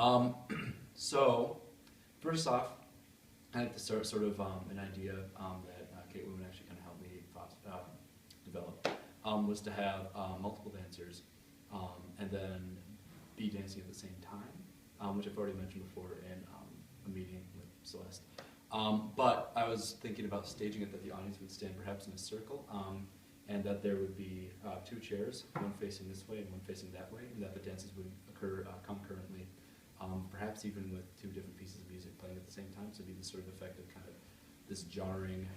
Um, so, first off, I had to start sort of an idea that Kate Wood actually kind of helped me develop, was to have multiple dancers and then be dancing at the same time, which I've already mentioned before in a meeting with Celeste. But I was thinking about staging it that the audience would stand perhaps in a circle, and that there would be two chairs, one facing this way and one facing that way, and that the dances would occur concurrently, perhaps even with two different pieces of music playing at the same time, so it'd be this sort of effect of kind of this jarring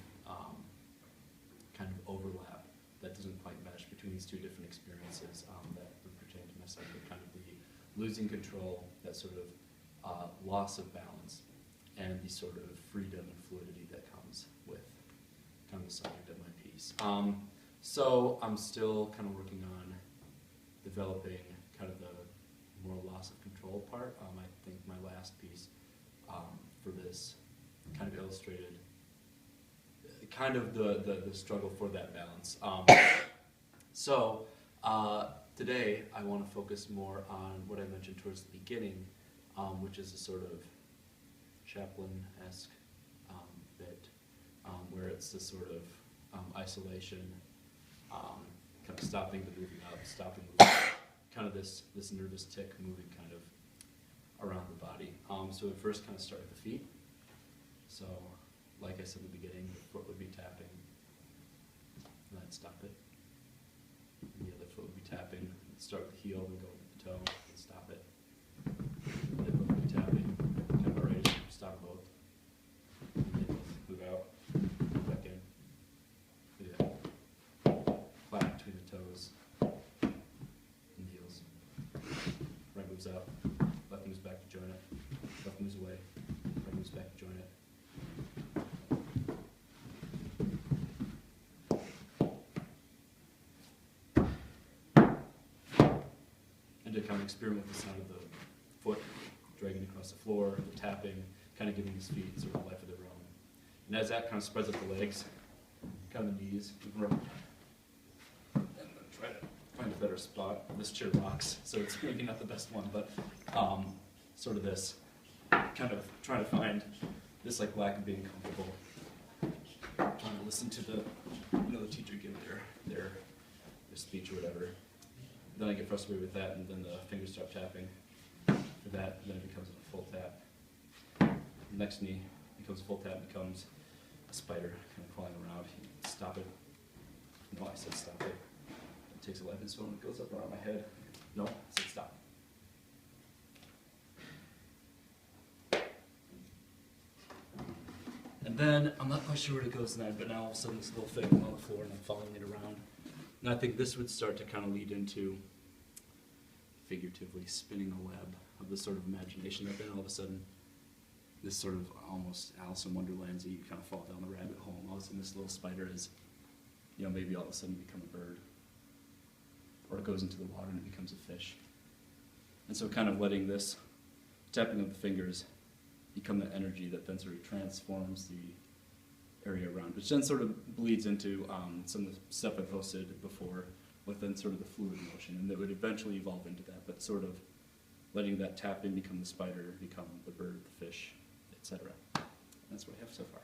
kind of overlap that doesn't quite mesh between these two different experiences that would pertain to my subject, kind of the losing control, that sort of loss of balance, and the sort of freedom and fluidity that comes with kind of the subject of my piece. So I'm still kind of working on developing kind of the more loss of control part. I think my last piece for this kind of illustrated kind of the struggle for that balance. So today I want to focus more on what I mentioned towards the beginning, which is a sort of Chaplin-esque bit, where it's this sort of isolation, kind of stopping the moving up, stopping the moving, kind of this nervous tick moving kind of around the body. So we first kind of start with the feet. So, like I said in the beginning, the foot would be tapping, and then stop it. And the other foot would be tapping, start with the heel, then go with the toe, and stop it. The other foot would be tapping, kind of already, stop both. And then move out, move back in. Do that. Flat between the toes and the heels. Right moves out, left moves back to join it, left moves away, right moves back to join it. To kind of experiment with the sound of the foot dragging across the floor, the tapping, kind of giving his feet sort of life of their own. And as that kind of spreads up the legs, kind of the knees, and then try to find a better spot. This chair rocks, so it's maybe not the best one, but sort of this, kind of trying to find this like lack of being comfortable, trying to listen to the, the teacher give their speech or whatever. Then I get frustrated with that, and then the fingers start tapping for that, and then it becomes a full tap. The next knee becomes a full tap, becomes a spider kind of crawling around. Stop it. No, I said stop it. It takes a life, and so it goes up around my head. No, I said stop. And then, I'm not quite sure where it goes now, but now all of a sudden this little thing on the floor, and I'm following it around. And I think this would start to kind of lead into, figuratively, spinning a web of this sort of imagination that then all of a sudden, this sort of almost Alice in Wonderland, you kind of fall down the rabbit hole, and all of a sudden this little spider is, maybe all of a sudden become a bird. Or it goes into the water and it becomes a fish. And so kind of letting this tapping of the fingers become the energy that then sort of transforms the area around, which then sort of bleeds into some of the stuff I've hosted before, with then sort of the fluid motion, and that would eventually evolve into that, but sort of letting that tapping become the spider, become the bird, the fish, etc. That's what I have so far.